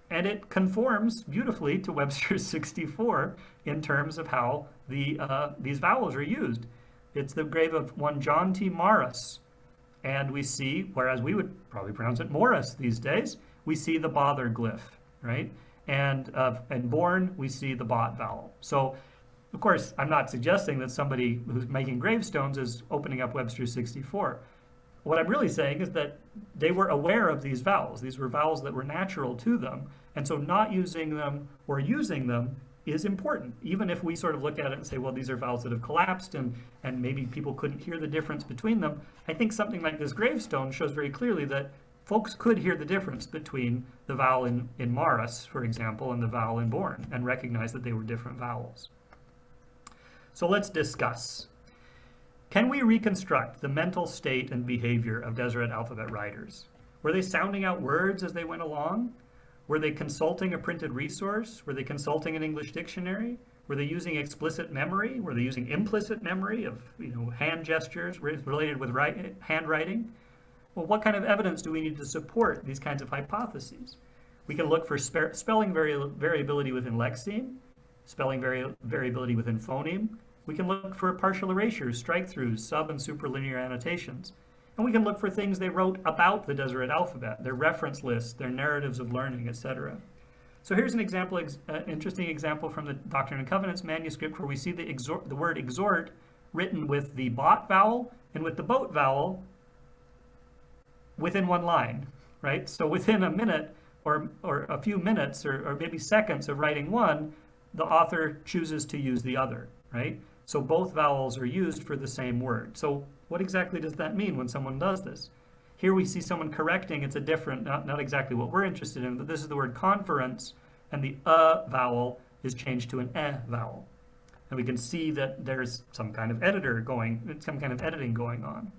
And it conforms beautifully to Webster's 64 in terms of how these vowels are used. It's the grave of one John T. Morris. And we see, whereas we would probably pronounce it Morris these days, we see the bother glyph, right? And born, we see the bot vowel. So, of course, I'm not suggesting that somebody who's making gravestones is opening up Webster's 64. What I'm really saying is that they were aware of these vowels. These were vowels that were natural to them. And so not using them or using them is important, even if we sort of look at it and say, well, these are vowels that have collapsed and maybe people couldn't hear the difference between them. I think something like this gravestone shows very clearly that folks could hear the difference between the vowel in Morris, for example, and the vowel in born, and recognize that they were different vowels. So let's discuss. Can we reconstruct the mental state and behavior of Deseret Alphabet writers? Were they sounding out words as they went along? Were they consulting a printed resource? Were they consulting an English dictionary? Were they using explicit memory? Were they using implicit memory of hand gestures related with handwriting? Well, what kind of evidence do we need to support these kinds of hypotheses? We can look for spelling variability within lexeme, spelling variability within phoneme. We can look for partial erasures, strike-throughs, sub and superlinear annotations. And we can look for things they wrote about the Deseret Alphabet, their reference lists, their narratives of learning, etc. So here's an example, interesting example from the Doctrine and Covenants manuscript where we see the word exhort written with the bot vowel and with the boat vowel within one line, right? So within a minute or a few minutes or maybe seconds of writing one, the author chooses to use the other, right? So both vowels are used for the same word. So what exactly does that mean when someone does this? Here we see someone correcting. It's a different, not exactly what we're interested in, but this is the word conference, and the vowel is changed to an vowel. And we can see that there's some kind of editing going on.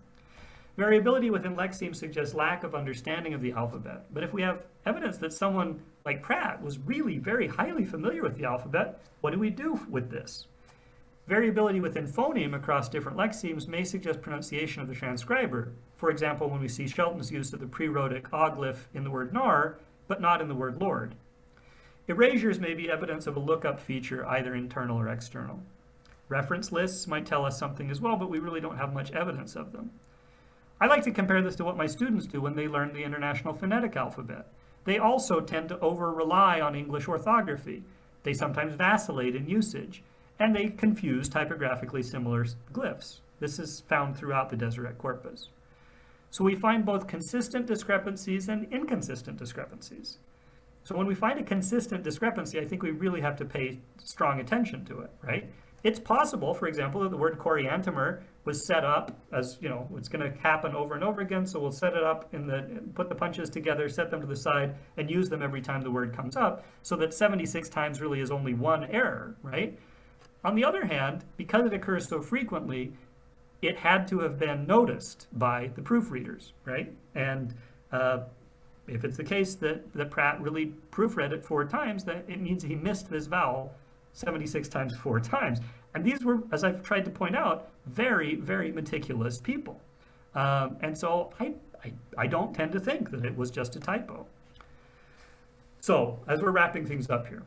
Variability within lexeme suggests lack of understanding of the alphabet. But if we have evidence that someone like Pratt was really very highly familiar with the alphabet, what do we do with this? Variability within phoneme across different lexemes may suggest pronunciation of the transcriber. For example, when we see Shelton's use of the pre-rhotic glyph in the word nar, but not in the word lord. Erasures may be evidence of a lookup feature, either internal or external. Reference lists might tell us something as well, but we really don't have much evidence of them. I like to compare this to what my students do when they learn the International Phonetic Alphabet. They also tend to over-rely on English orthography. They sometimes vacillate in usage, and they confuse typographically similar glyphs. This is found throughout the Deseret corpus. So we find both consistent discrepancies and inconsistent discrepancies. So when we find a consistent discrepancy, I think we really have to pay strong attention to it, right? It's possible, for example, that the word Coriantomer was set up as, it's going to happen over and over again, so we'll set it up put the punches together, set them to the side, and use them every time the word comes up, so that 76 times really is only one error, right? On the other hand, because it occurs so frequently, it had to have been noticed by the proofreaders, right? And if it's the case that Pratt really proofread it 4 times, that it means he missed this vowel 76 times 4 times. And these were, as I've tried to point out, very, very meticulous people. And so I don't tend to think that it was just a typo. So, as we're wrapping things up here,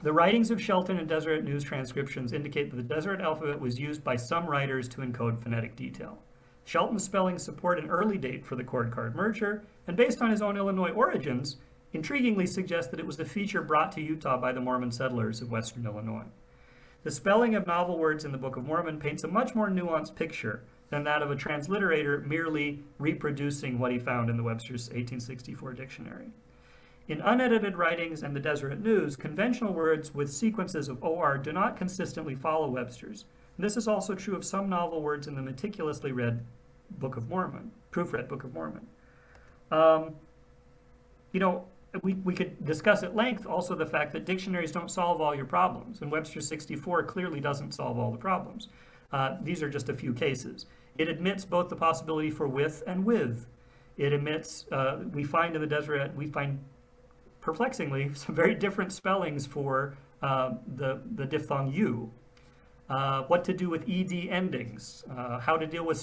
the writings of Shelton and Deseret News transcriptions indicate that the Deseret alphabet was used by some writers to encode phonetic detail. Shelton's spellings support an early date for the chord card merger, and based on his own Illinois origins, intriguingly suggests that it was a feature brought to Utah by the Mormon settlers of western Illinois. The spelling of novel words in the Book of Mormon paints a much more nuanced picture than that of a transliterator merely reproducing what he found in the Webster's 1864 dictionary. In unedited writings and the Deseret News, conventional words with sequences of OR do not consistently follow Webster's. And this is also true of some novel words in the meticulously read Book of Mormon, proofread Book of Mormon. We could discuss at length also the fact that dictionaries don't solve all your problems, and Webster's 64 clearly doesn't solve all the problems. These are just a few cases. It admits both the possibility for with and with. It admits, we find in the Deseret, perplexingly, some very different spellings for the diphthong U. What to do with ED endings, how to deal with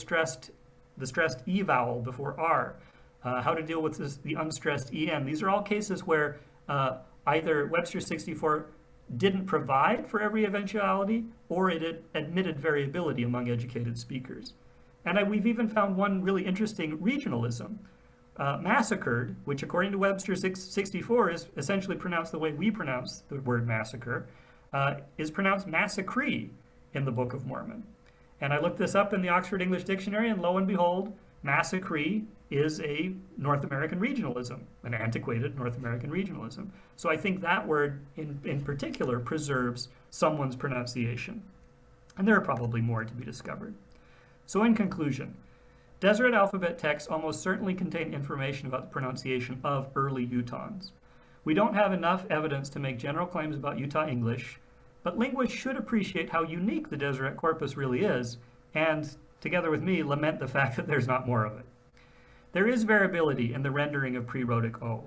the stressed E vowel before R, how to deal with the unstressed EN. These are all cases where either Webster's 64 didn't provide for every eventuality, or it admitted variability among educated speakers. And we've even found one really interesting regionalism. Massacred, which according to Webster's 64 is essentially pronounced the way we pronounce the word massacre, is pronounced massacre in the Book of Mormon. And I looked this up in the Oxford English Dictionary, and lo and behold, massacre is a North American regionalism, an antiquated North American regionalism. So I think that word in particular preserves someone's pronunciation. And there are probably more to be discovered. So in conclusion, Deseret Alphabet texts almost certainly contain information about the pronunciation of early Utahns. We don't have enough evidence to make general claims about Utah English, but linguists should appreciate how unique the Deseret corpus really is, and, together with me, lament the fact that there's not more of it. There is variability in the rendering of pre-rhotic O.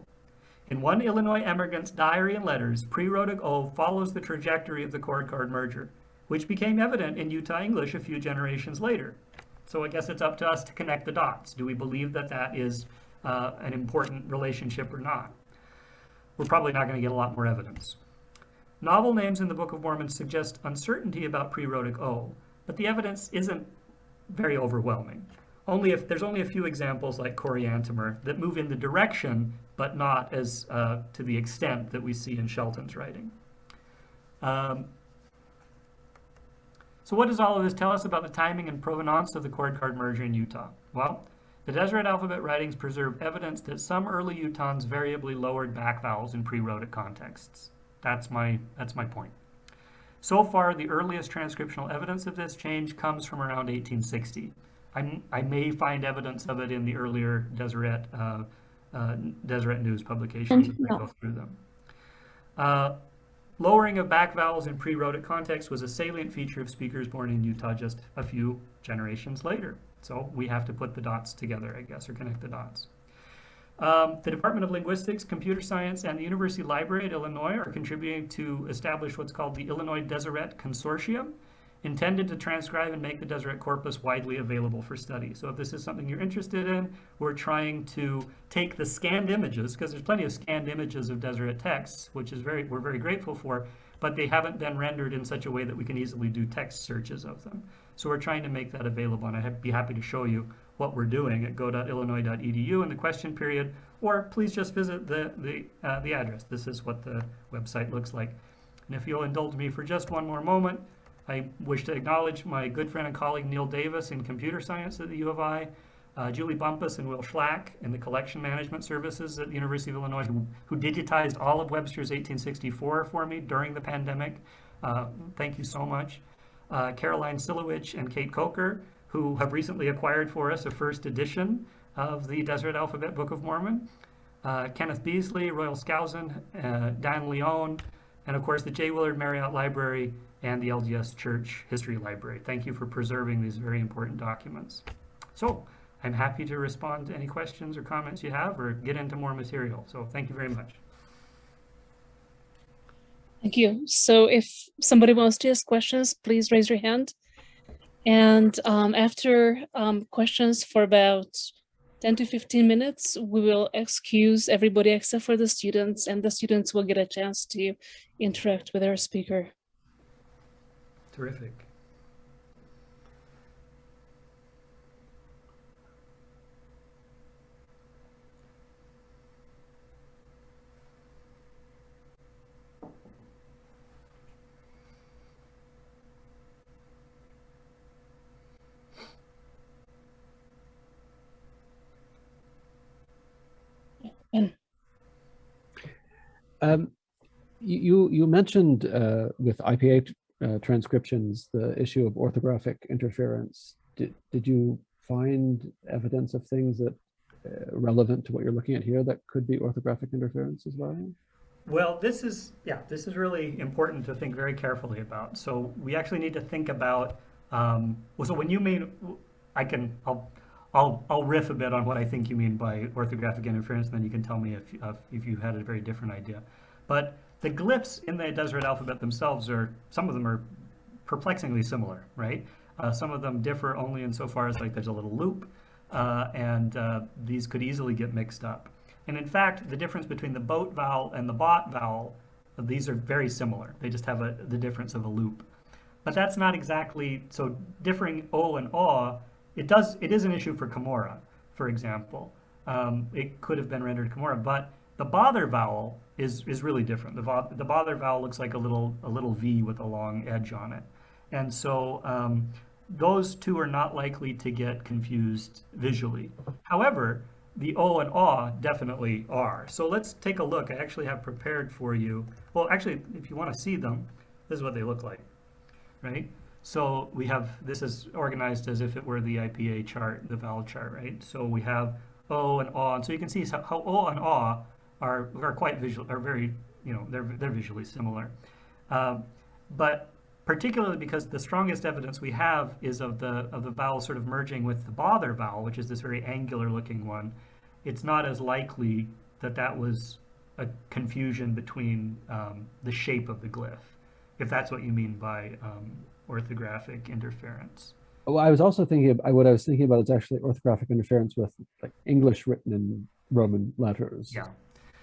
In one Illinois emigrant's diary and letters, pre-rhotic O follows the trajectory of the chord card merger, which became evident in Utah English a few generations later. So I guess it's up to us to connect the dots. Do we believe that that is an important relationship or not? We're probably not going to get a lot more evidence. Novel names in the Book of Mormon suggest uncertainty about pre-rhotic O, but the evidence isn't very overwhelming. There's only a few examples like Coriantomer that move in the direction, but not as to the extent that we see in Shelton's writing. So what does all of this tell us about the timing and provenance of the chord card merger in Utah? Well, the Deseret Alphabet writings preserve evidence that some early Utahns variably lowered back vowels in pre-rhotic contexts. That's my point. So far, the earliest transcriptional evidence of this change comes from around 1860. I may find evidence of it in the earlier Deseret News publications as we go through them. Lowering of back vowels in pre-rhotic context was a salient feature of speakers born in Utah just a few generations later. So we have to put the dots together, I guess, or connect the dots. The Department of Linguistics, Computer Science, and the University Library at Illinois are contributing to establish what's called the Illinois Deseret Consortium, intended to transcribe and make the Deseret corpus widely available for study. So if this is something you're interested in, we're trying to take the scanned images, because there's plenty of scanned images of Deseret texts, which is we're very grateful for, but they haven't been rendered in such a way that we can easily do text searches of them. So we're trying to make that available, and I'd be happy to show you what we're doing at go.illinois.edu in the question period, or please just visit the address. This is what the website looks like. And if you'll indulge me for just one more moment, I wish to acknowledge my good friend and colleague Neil Davis in computer science at the U of I, Julie Bumpus and Will Schlack in the collection management services at the University of Illinois, who digitized all of Webster's 1864 for me during the pandemic. Thank you so much. Caroline Silowich and Kate Coker, who have recently acquired for us a first edition of the Deseret Alphabet Book of Mormon. Kenneth Beasley, Royal Skousen, Dan Leone, and of course the J. Willard Marriott Library and the LDS Church History Library. Thank you for preserving these very important documents. So I'm happy to respond to any questions or comments you have or get into more material. So thank you very much. Thank you. So if somebody wants to ask questions, please raise your hand. And after questions for about 10 to 15 minutes, we will excuse everybody except for the students, and the students will get a chance to interact with our speaker. Terrific. Um, you mentioned with IPA transcriptions the issue of orthographic interference. Did you find evidence of things that relevant to what you're looking at here that could be orthographic interference as well? Well, this is really important to think very carefully about. So we actually need to think about. Well, so when you mean, I'll riff a bit on what I think you mean by orthographic interference, and then you can tell me if you had a very different idea. But the glyphs in the Deseret alphabet themselves some of them are perplexingly similar, right? Some of them differ only insofar as like there's a little loop, and these could easily get mixed up. And in fact, the difference between the boat vowel and the bot vowel, these are very similar. They just have the difference of a loop. But that's not exactly, so differing O and aw, it is an issue for Camorra, for example. It could have been rendered Camorra, but the bother vowel is really different. The bother vowel looks like a little V with a long edge on it. And so those two are not likely to get confused visually. However, the O and aw definitely are. So let's take a look. I actually have prepared for you. Well, actually, if you want to see them, this is what they look like, right? So we have, this is organized as if it were the IPA chart, the vowel chart, right? So we have O and aw, and so you can see how O and aw are quite visual, are very, they're visually similar. But particularly because the strongest evidence we have is of the vowel sort of merging with the bother vowel, which is this very angular looking one. It's not as likely that was a confusion between the shape of the glyph, if that's what you mean by orthographic interference. Well, I was also thinking what I was thinking about is actually orthographic interference with like English written in Roman letters. Yeah.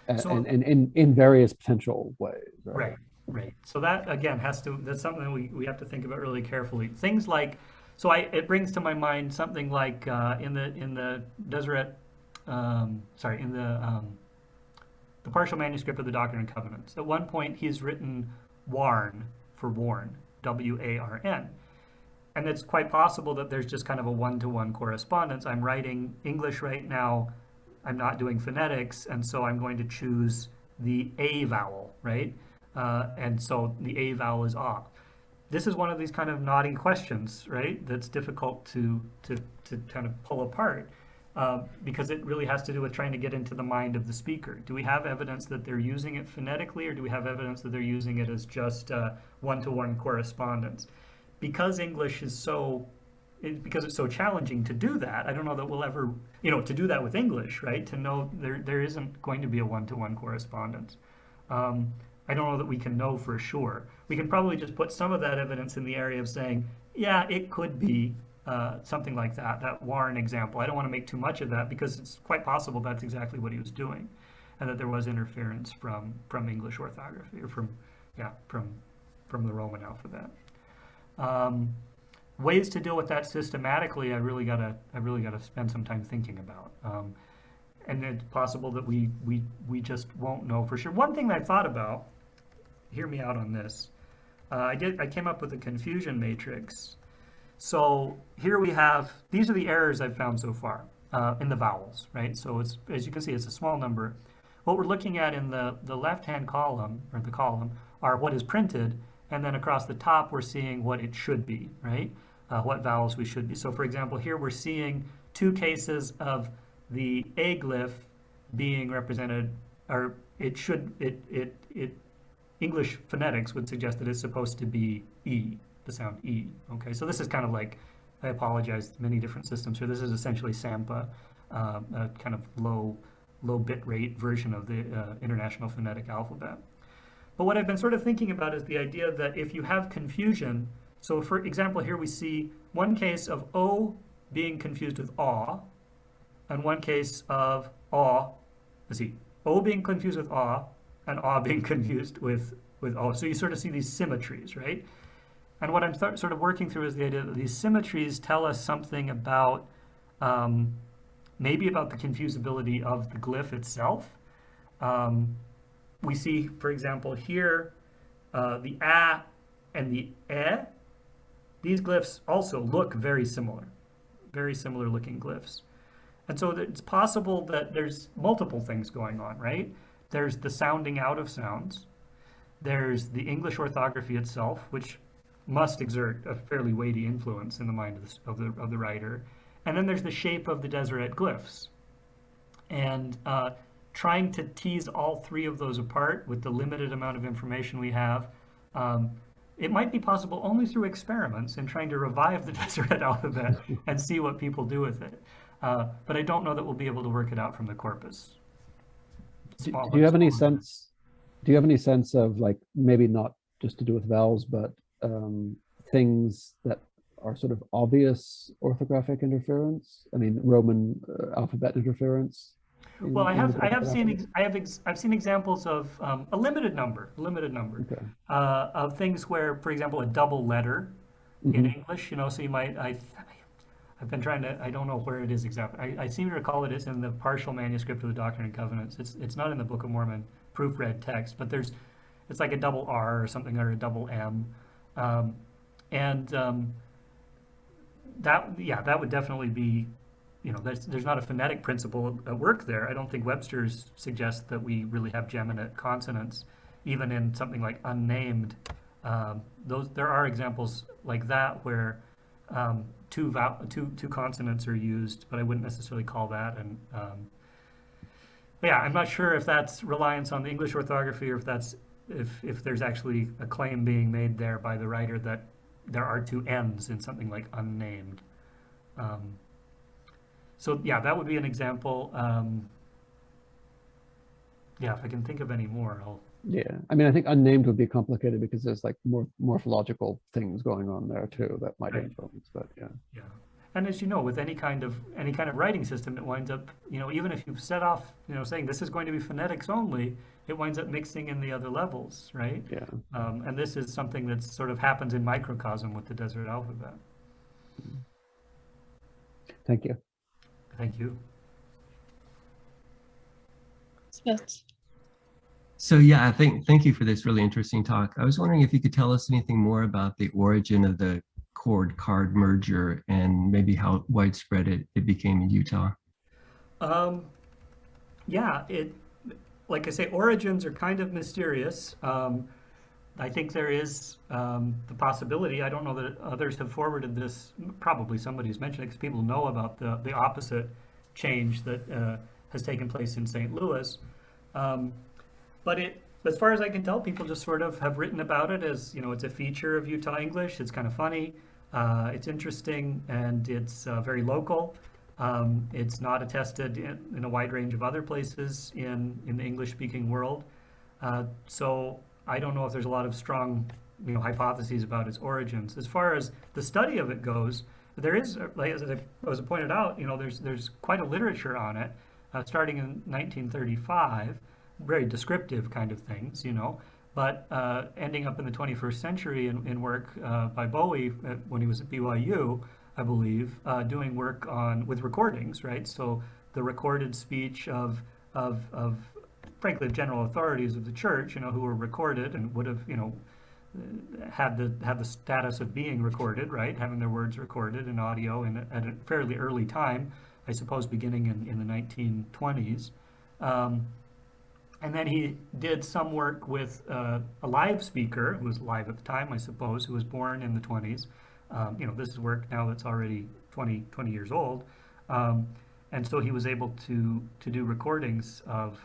And in various potential ways. Right. Right. So that again that's something that we have to think about really carefully. Things like, it brings to my mind something like in the Deseret, the partial manuscript of the Doctrine and Covenants. At one point, he's written warn for warn, W-A-R-N, and it's quite possible that there's just kind of a one-to-one correspondence. I'm writing English right now. I'm not doing phonetics, and so I'm going to choose the A vowel, right? And so the A vowel is ah. This is one of these kind of knotty questions, right? That's difficult to kind of pull apart because it really has to do with trying to get into the mind of the speaker. Do we have evidence that they're using it phonetically, or do we have evidence that they're using it as just one-to-one correspondence? Because English is because it's so challenging to do that, I don't know that we'll ever, to do that with English, right? To know there isn't going to be a one-to-one correspondence. I don't know that we can know for sure. We can probably just put some of that evidence in the area of saying, yeah, it could be something like that Warren example. I don't want to make too much of that because it's quite possible that's exactly what he was doing, and that there was interference from English orthography, or from the Roman alphabet. Ways to deal with that systematically, I really gotta spend some time thinking about. And it's possible that we just won't know for sure. One thing that I thought about, hear me out on this. I came up with a confusion matrix. So here we have, these are the errors I've found so far in the vowels, right? So it's, as you can see, it's a small number. What we're looking at in the left-hand column, or the column, are what is printed, and then across the top we're seeing what it should be, right? What vowels we should be. So for example, here we're seeing two cases of the A glyph being represented, or English phonetics would suggest that it's supposed to be E, the sound E. Okay, so this is kind of like, I apologize, many different systems here. This is essentially SAMPA, a kind of low bit rate version of the International Phonetic Alphabet. But what I've been sort of thinking about is the idea that if you have confusion, so for example, here we see one case of O being confused with aw, and one case of aw, O being confused with aw, and aw being confused with O. So you sort of see these symmetries, right? And what I'm sort of working through is the idea that these symmetries tell us something about, maybe about the confusability of the glyph itself. We see, for example, here, the a and the e. These glyphs also look very similar looking glyphs. And so it's possible that there's multiple things going on, right? There's the sounding out of sounds. There's the English orthography itself, which must exert a fairly weighty influence in the mind of the writer. And then there's the shape of the Deseret glyphs. And trying to tease all three of those apart with the limited amount of information we have, it might be possible only through experiments and trying to revive the Deseret alphabet and see what people do with it. But I don't know that we'll be able to work it out from the corpus. Do you have any sense? Do you have any sense of, like, maybe not just to do with vowels, but things that are sort of obvious orthographic interference? I mean, Roman alphabet interference. Well, I've seen examples of a limited number Okay. of things where, for example, a double letter in English. So you might I've been trying to, I don't know where it is exactly. I seem to recall it is in the partial manuscript of the Doctrine and Covenants. It's not in the Book of Mormon proofread text, but it's like a double R or something, or a double M. That would definitely be, there's not a phonetic principle at work there. I don't think Webster's suggests that we really have geminate consonants, even in something like unnamed. There are examples like that where two consonants are used, but I wouldn't necessarily call that. And I'm not sure if that's reliance on the English orthography, or if there's actually a claim being made there by the writer that there are two N's in something like unnamed. That would be an example. If I can think of any more, I'll. Yeah, I mean, I think unnamed would be complicated because there's like more morphological things going on there too that might influence. But yeah. And as you know, with any kind of writing system, it winds up, even if you've set off, saying this is going to be phonetics only, it winds up mixing in the other levels, right? Yeah. And this is something that sort of happens in microcosm with the Deseret alphabet. Thank you. Thank you. So thank you for this really interesting talk. I was wondering if you could tell us anything more about the origin of the chord-card merger and maybe how widespread it became in Utah. Like I say, origins are kind of mysterious. I think there is the possibility, I don't know that others have forwarded this, probably somebody's mentioned it because people know about the opposite change that has taken place in St. Louis. But as far as I can tell, people just sort of have written about it as, it's a feature of Utah English. It's kind of funny. It's interesting, and it's very local. It's not attested in a wide range of other places in the English-speaking world. So I don't know if there's a lot of strong, hypotheses about its origins. As far as the study of it goes, there is, as I pointed out, there's quite a literature on it, starting in 1935. Very descriptive kind of things, but ending up in the 21st century in work by Bowie when he was at BYU, I believe, doing work with recordings, right? So the recorded speech of frankly general authorities of the church, who were recorded and would have, had the status of being recorded, right? Having their words recorded in audio at a fairly early time, I suppose, beginning in the 1920s. And then he did some work with a live speaker who was live at the time, I suppose, who was born in the 20s. This is work now that's already 20 years old. And so he was able to do recordings of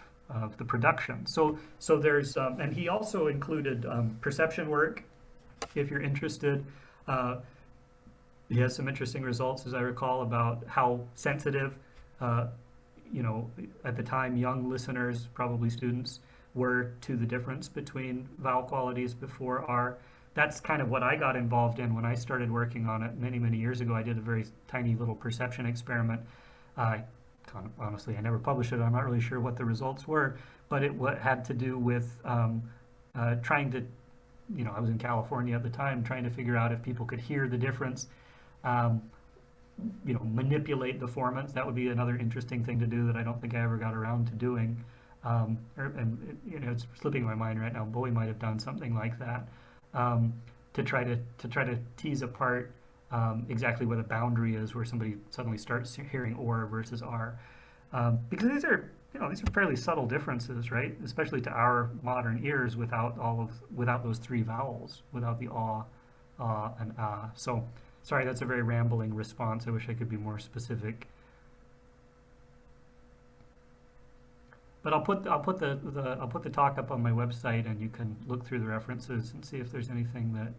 the production. So there's, and he also included perception work, if you're interested. He has some interesting results, as I recall, about how sensitive at the time, young listeners, probably students, were to the difference between vowel qualities before R. That's kind of what I got involved in when I started working on it many, many years ago. I did a very tiny little perception experiment. Honestly, I never published it. I'm not really sure what the results were, but it had to do with trying to, I was in California at the time, trying to figure out if people could hear the difference. Manipulate the formants. That would be another interesting thing to do that I don't think I ever got around to doing. It's slipping my mind right now. Bowie might have done something like that to try to tease apart exactly where the boundary is, where somebody suddenly starts hearing or versus R. Because these are you know, these are fairly subtle differences, right? Especially to our modern ears without those three vowels, without the and ah. So, sorry, that's a very rambling response. I wish I could be more specific. But I'll put the talk up on my website, and you can look through the references and see if there's anything that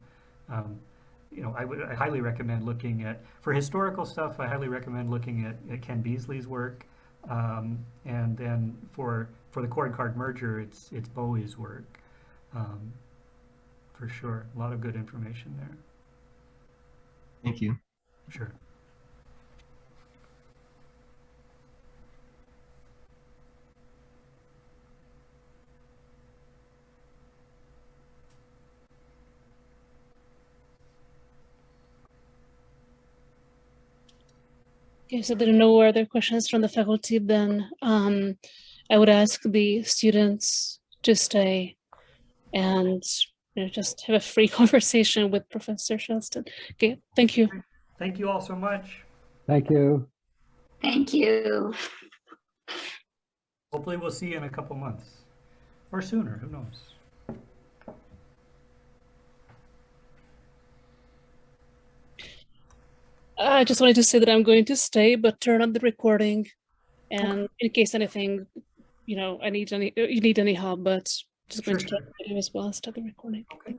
you know. I highly recommend looking at, for historical stuff. I highly recommend looking at Ken Beasley's work, and then for the chord card merger, it's Bowie's work, for sure. A lot of good information there. Thank you. Sure. Okay, so there are no other questions from the faculty, then I would ask the students to stay and just have a free conversation with Professor Shosted. Okay, thank you. Thank you all so much. Thank you. Thank you. Hopefully we'll see you in a couple months or sooner, who knows? I just wanted to say that I'm going to stay, but turn on the recording, and in case anything, you need any help, but just going to Sure. check the video as well as start the recording. Okay.